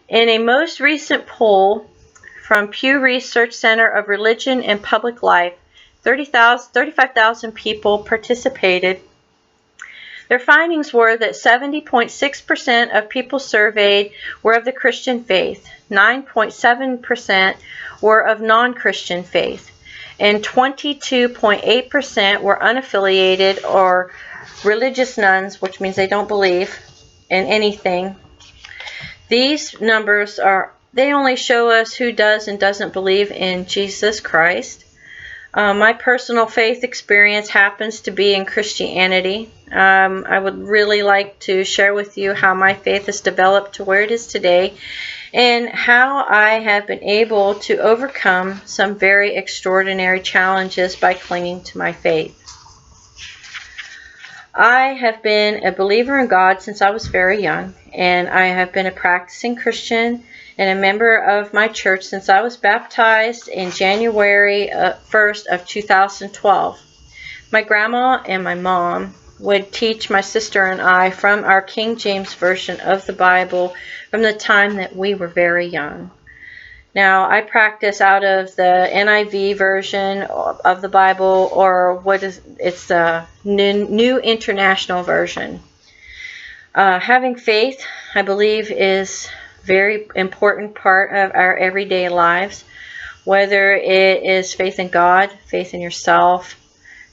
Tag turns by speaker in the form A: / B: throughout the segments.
A: In a most recent poll from Pew Research Center of Religion and Public Life, 35,000 people participated. Their findings were that 70.6% of people surveyed were of the Christian faith, 9.7% were of non-Christian faith, and 22.8% were unaffiliated or religious nuns, which means they don't believe in anything. These numbers they only show us who does and doesn't believe in Jesus Christ. My personal faith experience happens to be in Christianity. I would really like to share with you how my faith has developed to where it is today and how I have been able to overcome some very extraordinary challenges by clinging to my faith. I have been a believer in God since I was very young, and I have been a practicing Christian and a member of my church since I was baptized in January 1st of 2012. My grandma and my mom would teach my sister and I from our King James Version of the Bible from the time that we were very young. Now, I practice out of the NIV version of the Bible, or it's the New International Version. Having faith, I believe, is very important part of our everyday lives, whether it is faith in God, faith in yourself,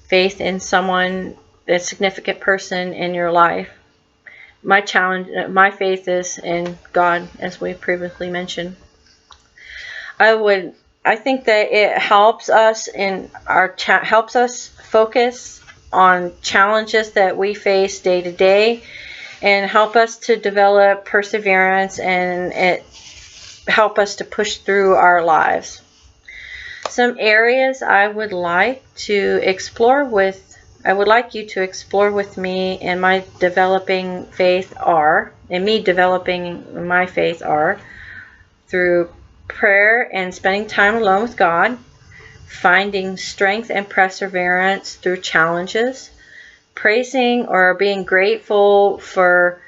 A: faith in someone, a significant person in your life. My faith is in God, as we previously mentioned. I think that it helps us helps us focus on challenges that we face day to day, and help us to develop perseverance, and it help us to push through our lives. Some areas I would like you to explore with me in my developing faith are through prayer and spending time alone with God, finding strength and perseverance through challenges, praising or being grateful for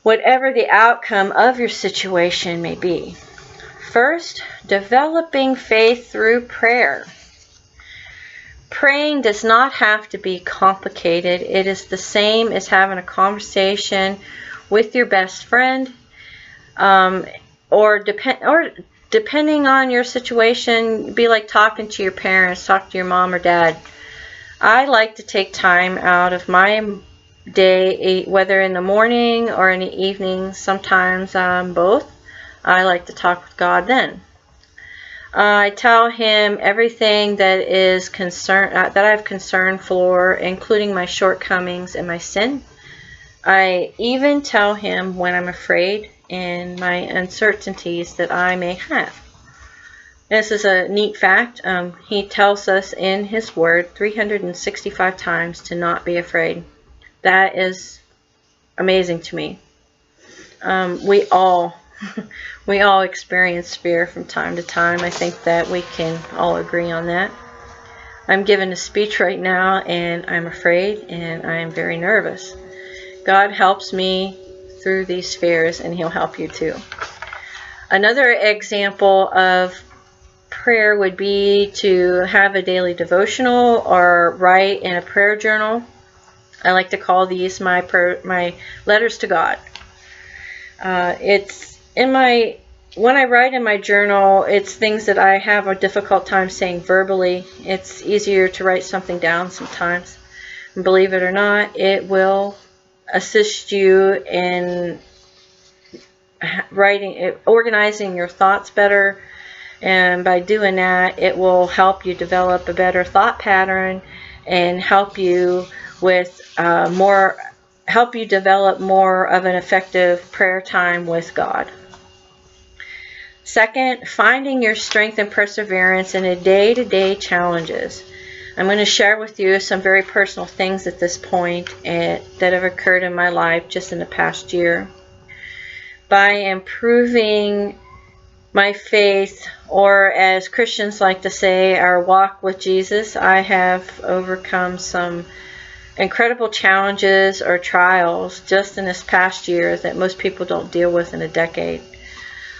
A: whatever the outcome of your situation may be. First, developing faith through prayer. Praying does not have to be complicated. It is the same as having a conversation with your best friend, or depending on your situation, it'd be like talking to your parents, talk to your mom or dad. I like to take time out of my day, whether in the morning or in the evening, sometimes both. I like to talk with God then. I tell him everything that is that I have concern for, including my shortcomings and my sin. I even tell him when I'm afraid and my uncertainties that I may have. This is a neat fact. He tells us in his word 365 times to not be afraid. That is amazing to me. We all experience fear from time to time. I think that we can all agree on that. I'm giving a speech right now, and I'm afraid, and I'm very nervous. God helps me through these fears, and he'll help you too. Another example of prayer would be to have a daily devotional or write in a prayer journal. I like to call these my letters to God. When I write in my journal, it's things that I have a difficult time saying verbally. It's easier to write something down sometimes. And believe it or not, it will assist you in organizing your thoughts better. And by doing that, it will help you develop a better thought pattern and help you develop more of an effective prayer time with God. Second, finding your strength and perseverance in the day-to-day challenges. I'm going to share with you some very personal things at this point that have occurred in my life just in the past year. By improving my faith, or as Christians like to say, our walk with Jesus, I have overcome some incredible challenges or trials just in this past year that most people don't deal with in a decade.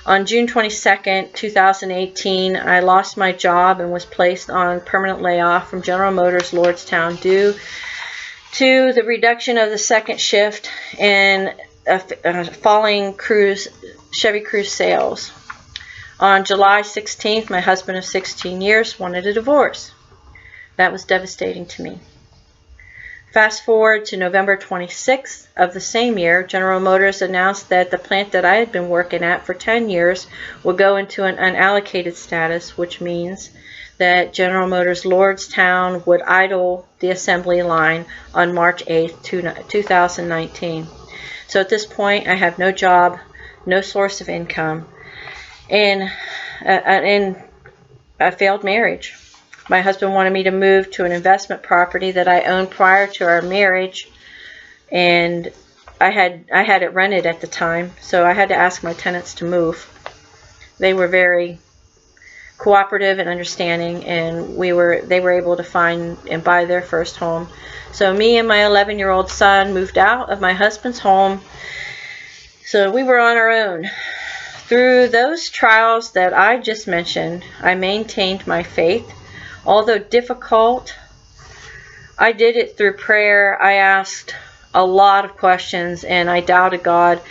A: On June 22nd, 2018, I lost my job and was placed on permanent layoff from General Motors Lordstown due to the reduction of the second shift and falling Chevy Cruze sales. On July 16th, my husband of 16 years wanted a divorce. That was devastating to me. Fast forward to November 26th of the same year, General Motors announced that the plant that I had been working at for 10 years would go into an unallocated status, which means that General Motors Lordstown would idle the assembly line on March 8th, 2019. So at this point, I have no job, no source of income, and a failed marriage. My husband wanted me to move to an investment property that I owned prior to our marriage, and I had it rented at the time, so I had to ask my tenants to move. They were very cooperative and understanding, and they were able to find and buy their first home. So me and my 11-year-old son moved out of my husband's home, so we were on our own. Through those trials that I just mentioned, I maintained my faith. Although difficult, I did it through prayer. I asked a lot of questions and I doubted God.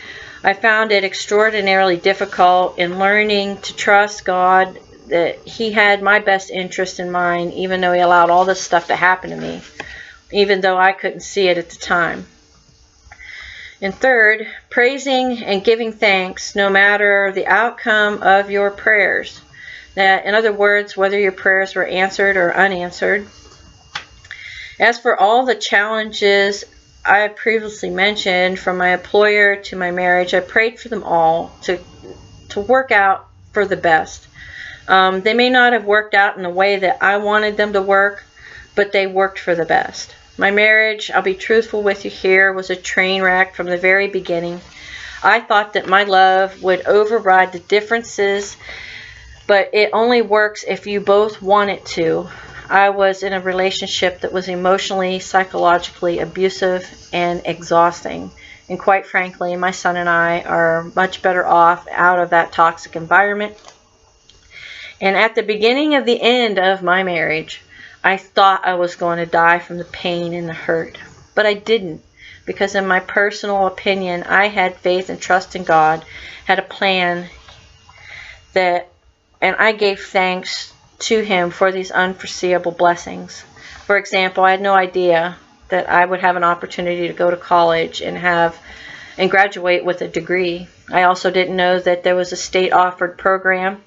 A: I found it extraordinarily difficult in learning to trust God, that He had my best interest in mind, even though He allowed all this stuff to happen to me, even though I couldn't see it at the time. And third, praising and giving thanks no matter the outcome of your prayers. That, in other words, whether your prayers were answered or unanswered. As for all the challenges I have previously mentioned, from my employer to my marriage, I prayed for them all to work out for the best. They may not have worked out in the way that I wanted them to work, but they worked for the best. My marriage, I'll be truthful with you here, was a train wreck from the very beginning. I thought that my love would override the differences, but it only works if you both want it to. I was in a relationship that was emotionally, psychologically abusive and exhausting. And quite frankly, my son and I are much better off out of that toxic environment. And at the beginning of the end of my marriage, I thought I was going to die from the pain and the hurt. But I didn't, because in my personal opinion, I had faith and trust in God, had a plan and I gave thanks to Him for these unforeseeable blessings. For example, I had no idea that I would have an opportunity to go to college and graduate with a degree. I also didn't know that there was a state-offered program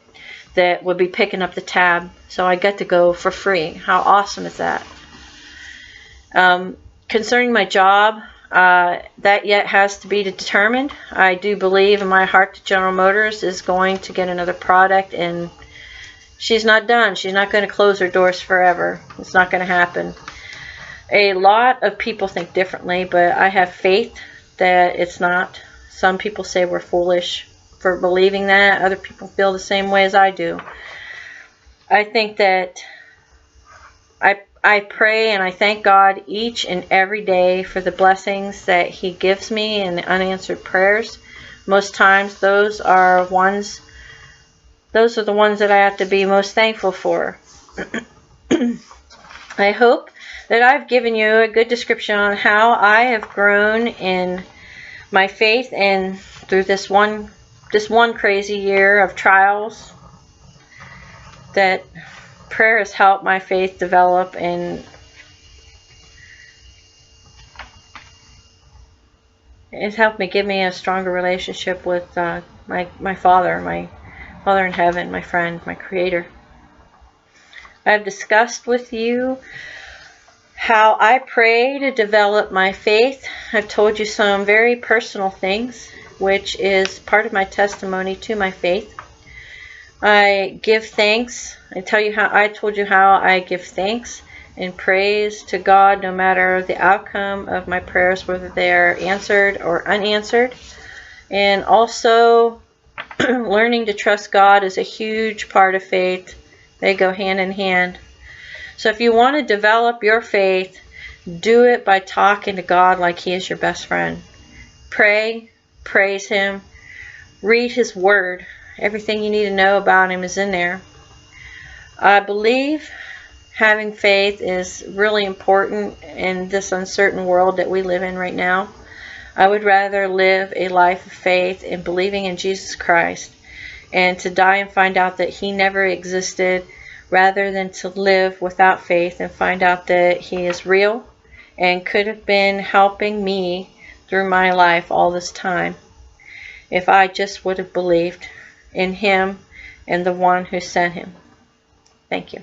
A: that would be picking up the tab, so I got to go for free. How awesome is that? Concerning my job, that yet has to be determined. I do believe in my heart that General Motors is going to get another product, and she's not done. She's not going to close her doors forever. It's not going to happen. A lot of people think differently, but I have faith that it's not. Some people say we're foolish for believing that. Other people feel the same way as I do. I think that I pray and I thank God each and every day for the blessings that He gives me and the unanswered prayers. Most times those are the ones that I have to be most thankful for. I hope that I've given you a good description on how I have grown in my faith and through this one crazy year of trials, that prayer has helped my faith develop, and it's helped me give me a stronger relationship with my Father in heaven, my friend, my Creator. I've discussed with you how I pray to develop my faith. I've told you some very personal things, which is part of my testimony to my faith. I give thanks. I told you how I give thanks and praise to God no matter the outcome of my prayers, whether they are answered or unanswered. And also, learning to trust God is a huge part of faith. They go hand in hand. So if you want to develop your faith, do it by talking to God like He is your best friend. Pray, praise Him, read His Word, Everything you need to know about him is in there. I believe having faith is really important in this uncertain world that we live in right now. I would rather live a life of faith and believing in Jesus Christ and to die and find out that he never existed, rather than to live without faith and find out that he is real and could have been helping me through my life all this time if I just would have believed in him and the one who sent him. Thank you.